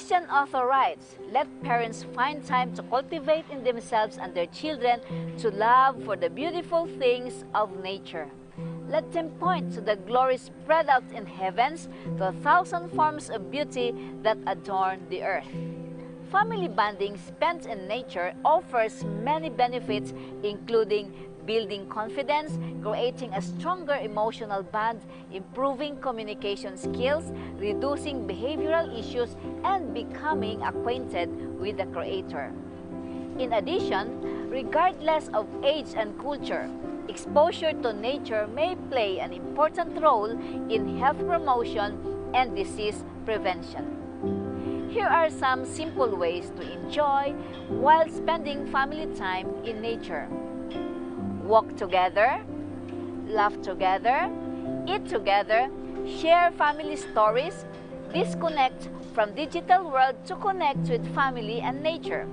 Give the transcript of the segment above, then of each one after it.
Christian author writes, let parents find time to cultivate in themselves and their children to love for the beautiful things of nature. Let them point to the glory spread out in heavens, to 1,000 forms of beauty that adorn the earth. Family bonding spent in nature offers many benefits, including building confidence, creating a stronger emotional bond, improving communication skills, reducing behavioral issues, and becoming acquainted with the Creator. In addition, regardless of age and culture, exposure to nature may play an important role in health promotion and disease prevention. Here are some simple ways to enjoy while spending family time in nature. Walk together, laugh together, eat together, share family stories, disconnect from digital world to connect with family and nature.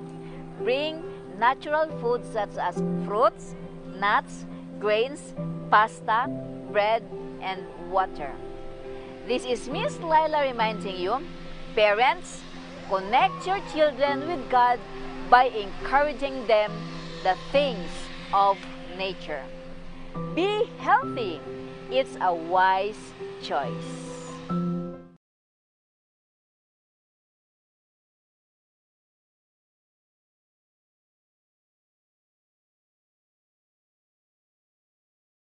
Bring natural foods such as fruits, nuts, grains, pasta, bread, and water. This is Miss Lila reminding you, parents, connect your children with God by encouraging them the things of nature. Be healthy. It's a wise choice.